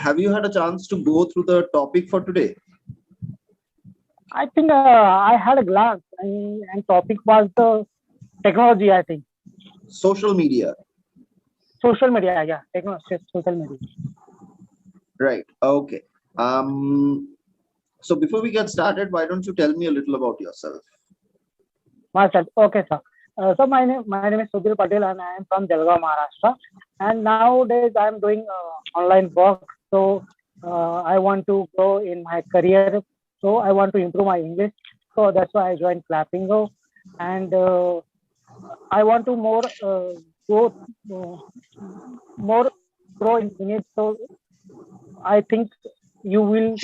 have you had a chance to go through the topic for today? I think I had a glance, and topic was the technology. I think Social media. social media. Yeah, technology, social media. Right. Okay. So before we get started, why don't you tell me a little about yourself? Myself. Okay, sir. So my name is Sudhir Patel, and I am from Jalgaon, Maharashtra. And nowadays I am doing online work. So I want to grow in my career. So I want to improve my English. So that's why I joined Clapingo, and I want to grow uh, more grow in it. So I think you will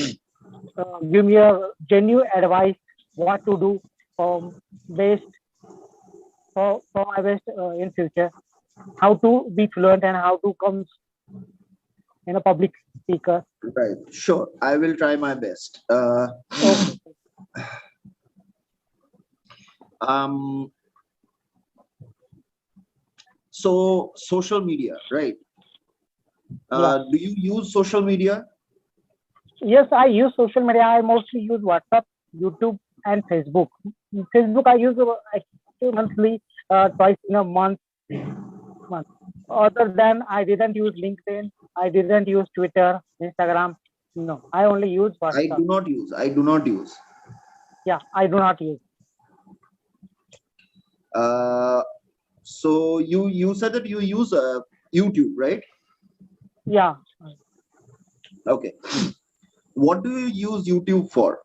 give me a genuine advice what to do for best for my best in future. How to be fluent and how to come in a public speaker. Right. Sure. I will try my best. Okay. Um, so social media, right? Yeah. Do you use social media? Yes, I use social media. I mostly use WhatsApp, YouTube, and Facebook. Facebook I use actually monthly, twice in a month. Other than I didn't use LinkedIn. I didn't use Twitter, Instagram. No, I only use I WhatsApp. do not use. I do not use. Yeah, I do not use. Uh, so you said that you use YouTube, right? Yeah, Okay. What do you use YouTube for?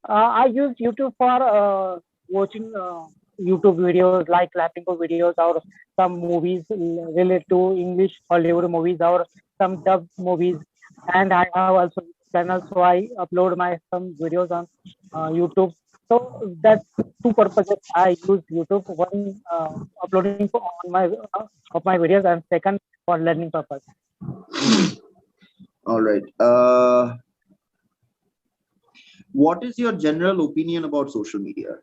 I use YouTube for watching YouTube videos like Clapingo videos or some movies related to English Hollywood movies or some dub movies. And I have also channel, so I upload my some videos on YouTube. So that's two purposes I use YouTube. One uploading on my of my videos, and second for learning purpose. All right. What is your general opinion about social media?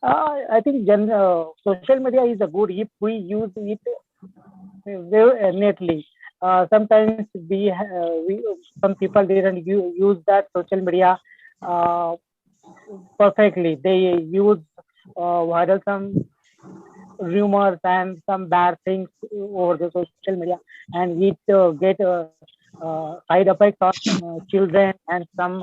I think social media is a good if we use it very neatly. Sometimes we some people didn't use that social media uh, perfectly. They use viral some rumors and some bad things over the social media, and it get side effects on children and some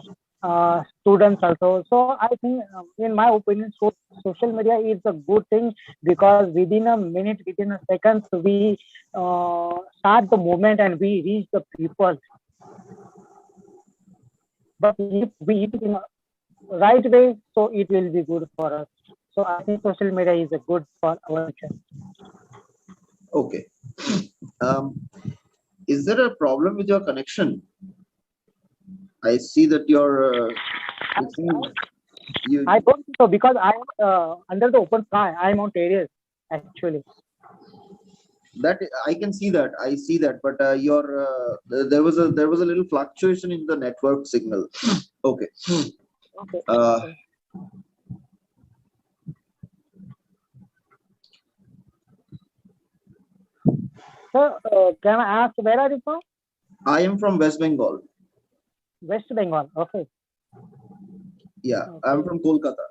students also. So I think, in my opinion, social media is a good thing because within a minute, within a second, we start the movement and we reach the people. But if we use it in a right way, so it will be good for us. So I think social media is a good for our future. Okay. Um, is there a problem with your connection? I see that your it seems you I don't think so because I'm under the open sky. I'm on terrace actually. that I can see that. I see that, but there was a little fluctuation in the network signal. Okay. Okay. Uh, So can I ask where are you from? I am from West Bengal. West Bengal. Okay. Yeah, I'm Okay. from Kolkata.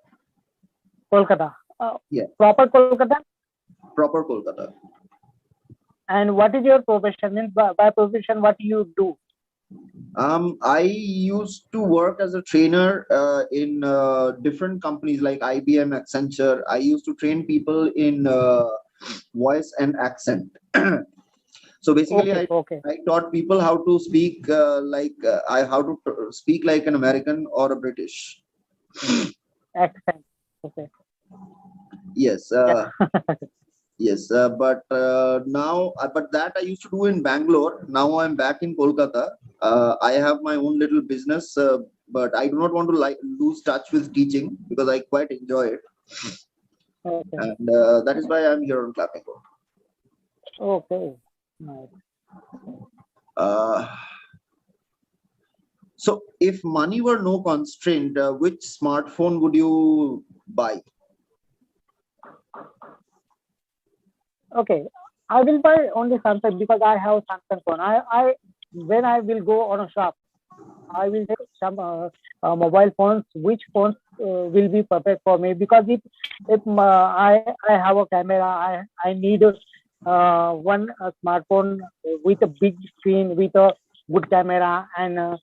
Kolkata. Yeah, Proper Kolkata. proper Kolkata. And what is your profession? Means by profession, what you do? I used to work as a trainer in different companies like IBM, Accenture. I used to train people in voice and accent. So basically, Okay. Okay. I taught people how to speak how to speak like an American or a British. Accent. Okay. Yes, Yeah. yes, but that I used to do in Bangalore. Now I'm back in Kolkata. I have my own little business, but I do not want to lose touch with teaching because I quite enjoy it, Okay. and that is why I'm here on Clapingo. Okay. Nice. Uh, so, if money were no constraint, which smartphone would you buy? Okay. I will buy only Samsung because I have Samsung phone. I when I will go on a shop, I will take some mobile phones. Which phones will be perfect for me? Because if I have a camera, I need one smartphone with a big screen with a good camera and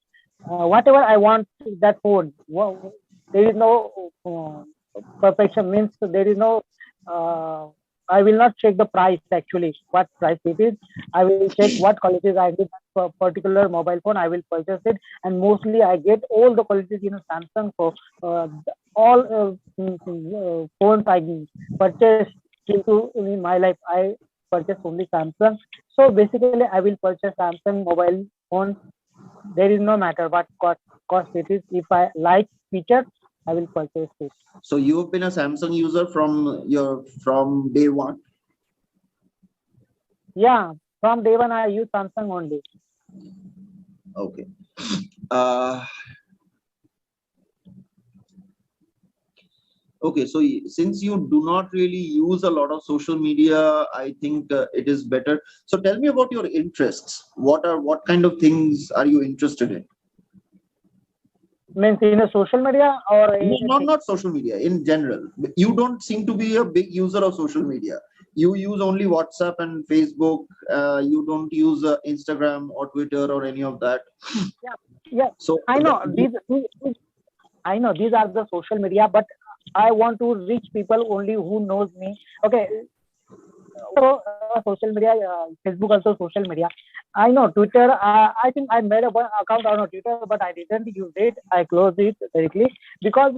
whatever I want that phone. There is no perfection means there is no. Uh, I will not check the price actually what price it is. I will check what qualities I need for particular mobile phone. I will purchase it, and mostly I get all the qualities in a Samsung. So all phones I purchase into in my life, I purchase only Samsung. So basically, I will purchase Samsung mobile phone. There is no matter what cost it is. If I like features, I will purchase it. So you've been a Samsung user from day one. Yeah, from day one I use Samsung only. Okay. Uh, okay. So since you do not really use a lot of social media, I think it is better. So tell me about your interests. What kind of things are you interested in? Means in a social media or No, anything. not social media in general. You don't seem to be a big user of social media. You use only WhatsApp and Facebook. You don't use Instagram or Twitter or any of that. Yeah, yeah. So I know I know these are the social media, but I want to reach people only who knows me. Okay, so social media, Facebook also social media. I know Twitter. I think I made a one account on Twitter, but I didn't use it. I closed it directly because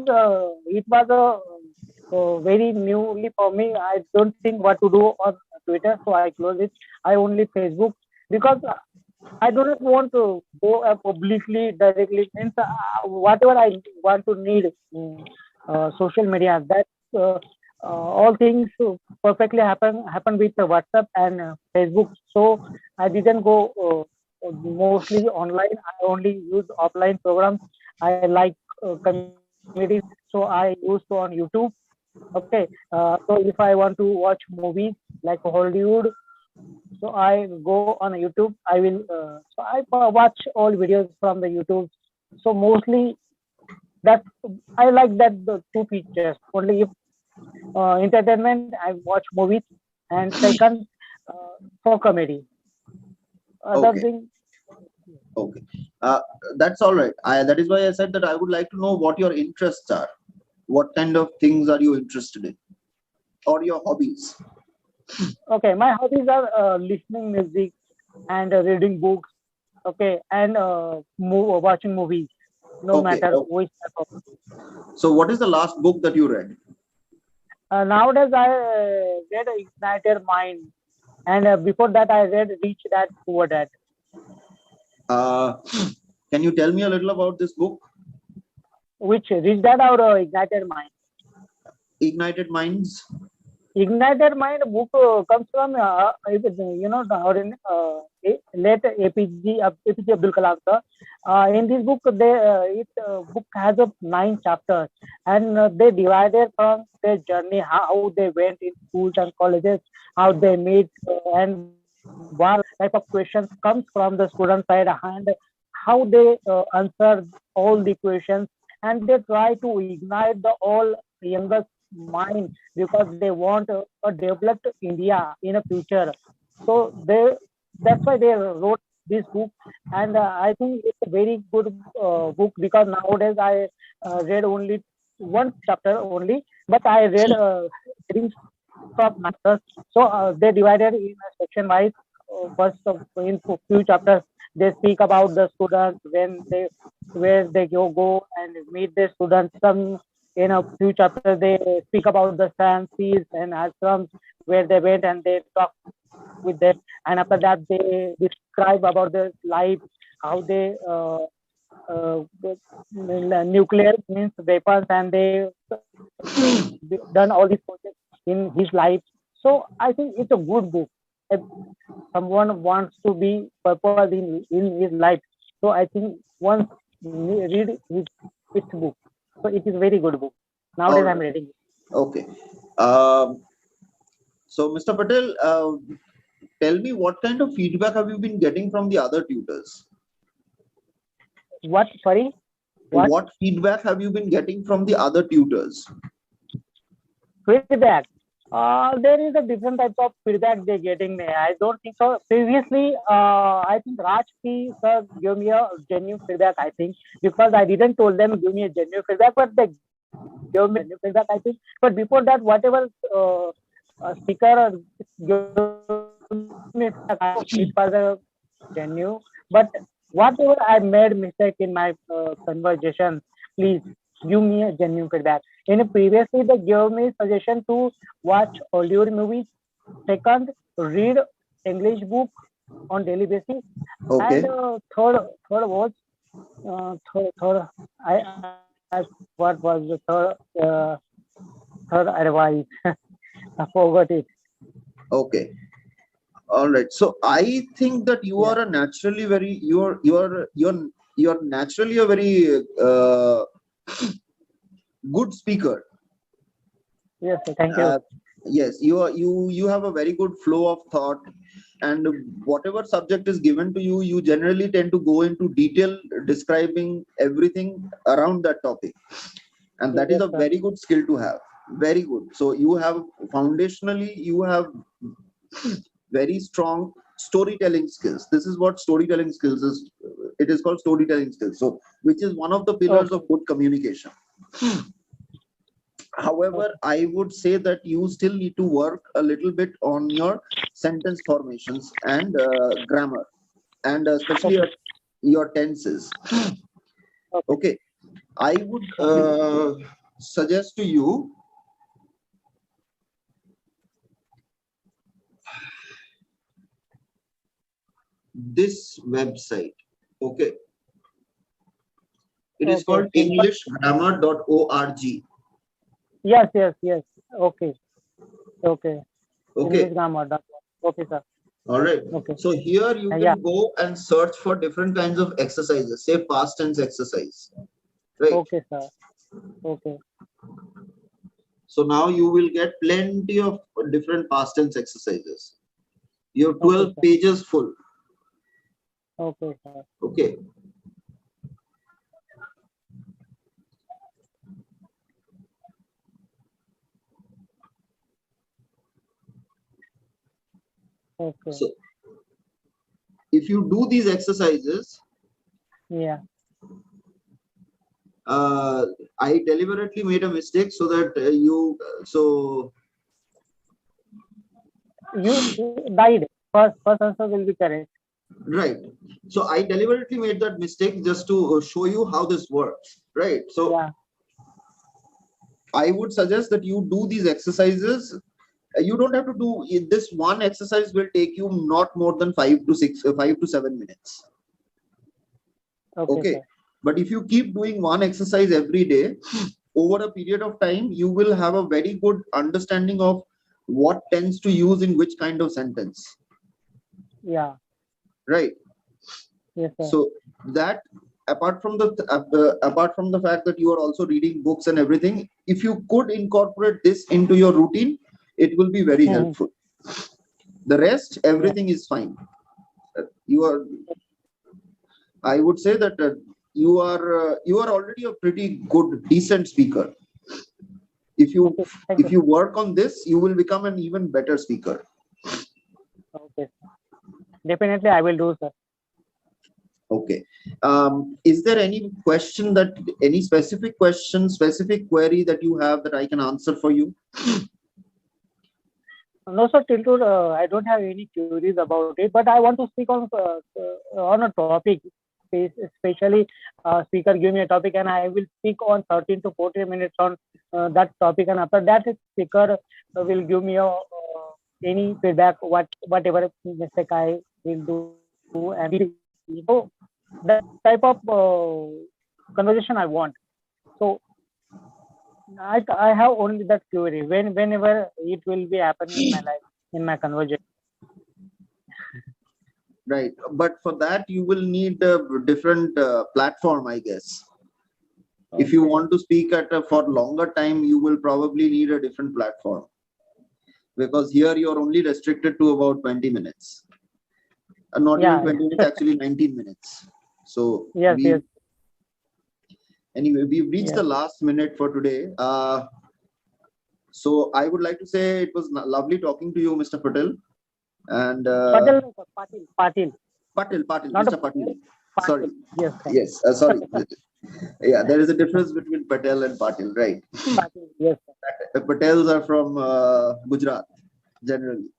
it was very newly for me. I don't think what to do on Twitter, so I closed it. I only Facebook because I do not want to go publicly directly. Means whatever I want to need social media. That all things perfectly happen with WhatsApp and Facebook. So I didn't go mostly online. I only use offline programs. I like comedies, so I used to on YouTube. Okay, so if I want to watch movies like Hollywood, so I go on YouTube. I will watch all videos from the YouTube. So mostly that I like that the two features. Only if entertainment, I watch movies, and second for comedy. Other okay, thing, okay, uh, that's all right. That is why I said that I would like to know what your interests are. What kind of things are you interested in, or your hobbies? okay, my hobbies are listening music and reading books. Okay, and watching movies. No Okay, matter okay. which type of. So what is the last book that you read? Nowadays, I read Ignited Mind, and before that, I read Rich Dad Poor Dad. Uh, can you tell me a little about this book, Which Rich Dad or Ignited Mind? Ignited Minds? Ignited Mind book comes from late APJ Abdul Kalam sir. In this book, it book has a 9 chapters, and they divided from their journey, how they went in schools and colleges, how they meet, and what type of questions comes from the student side, and how they answer all the questions, and they try to ignite the all younger mind because they want a developed India in a future. So that's why they wrote this book, and I think it's a very good book because nowadays I read only one chapter only, but I read series of chapters. So they divided in a section wise. First, in few chapters, they speak about the students when they where they go and meet the students. Some in a few chapters they speak about the sciences and ashrams where they went and they talk with them, and after that they describe about the life, how they nuclear means weapons, and they done all these projects in his life. So I think it's a good book if someone wants to be purpose in his life. So I think once read his book. So it is very good book. All Nowadays I'm right. reading. Okay. Um, so, Mr. Patel, tell me, what kind of feedback have you been getting from the other tutors? What? Sorry. What? What feedback have you been getting from the other tutors? Feedback. There is a different type of feedback they're getting me. I don't think so. Previously, I think Rajki sir gave me a genuine feedback. I think because I didn't told them give me a genuine feedback, but they gave me genuine feedback. I think. But before that, whatever speaker gave me feedback, I think it was a genuine. But whatever I made mistake in my conversation, please give me a genuine feedback. In previously, they gave me suggestion to watch Hollywood movies. Second, read English book on daily basis. And Okay. third was third. What was the third advice? I forgot it. Okay. All right. So I think that you Yeah. are a naturally very you're naturally a very good speaker. Yes. Sir, thank you. Yes, you have a very good flow of thought, and whatever subject is given to you, you generally tend to go into detail describing everything around that topic, and that is Yes, a sir. very good skill to have. Very good. So you have foundationally you have very strong storytelling skills. This is what storytelling skills is. It is called storytelling skills. So which is one of the pillars Okay. of good communication. However, Okay. I would say that you still need to work a little bit on your sentence formations and grammar, and especially Okay. your tenses. Okay. Okay, I would Okay. suggest to you this website. Okay, it is Okay. called englishgrammar.org. Yes. Yes. Yes. Okay. Okay. Okay, English grammar. Okay, sir. all right. Okay. So here you Yeah. can go and search for different kinds of exercises, say past tense exercise, right? Okay, sir. Okay. So now you will get plenty of different past tense exercises. You have Okay, 12 sir. pages full. Okay, sir. Okay. Okay. So if you do these exercises, Yeah. I deliberately made a mistake so that You died. First answer will be correct. right. So I deliberately made that mistake just to show you how this works, right? So Yeah. I would suggest that you do these exercises. You don't have to do this. One exercise will take you not more than 5 to 7 minutes. Okay, Okay, sir. but if you keep doing one exercise every day over a period of time, you will have a very good understanding of what tends to use in which kind of sentence, Yeah. right? Yes, sir. So that apart from the fact that you are also reading books and everything, if you could incorporate this into your routine, it will be very Mhm. helpful. The rest, Yeah. everything is fine. You are, I would say that you are already a pretty good, decent speaker. If you Okay. Thank if you. you work on this, you will become an even better speaker. Okay. Definitely, I will do, sir. Okay. Is there any specific question, specific query that you have that I can answer for you? No, sir. Till I don't have any queries about it, but I want to speak on a topic. Especially, speaker give me a topic, and I will speak on 13 to 14 minutes on that topic, and after that, speaker will give me any feedback, whatever mistake I will do, and so that type of conversation I want. So I have only that query whenever it will be happening in my life, in my conversation. Right. But for that, you will need a different platform, I guess. If you Okay. want to speak for longer time, you will probably need a different platform. because here you're only restricted to about 20 minutes. Not even Yeah. 20 minutes, actually 19 minutes. So Yes. Yes. anyway, we've reached Yes. the last minute for today. So I would like to say it was lovely talking to you, Mr. Patel. And Patil. Patil. Patil. Patil, Not a Mr. Patil. Patil. Sorry. Yes. Yes, sorry. Yeah, there is a difference between Patel and Patil, right? Patil. Yes. The Patels are from Gujarat, generally.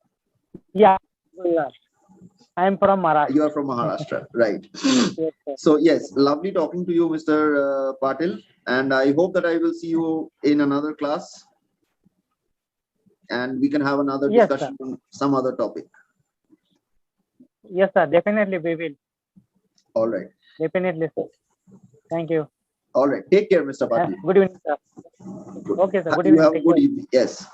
Yeah. Yeah. I am from You Maharashtra. are from Maharashtra, right? Yes. Sir. So yes, lovely talking to you, Mr. Patil, and I hope that I will see you in another class, and we can have another Yes, sir. discussion on some other topic. Yes, sir. Definitely we will. All right. Definitely, sir. Thank you. All right. Take care, Mr. Patil. Good evening, sir. Good. Okay, sir. Good You evening. have a Take good care. evening. Yes.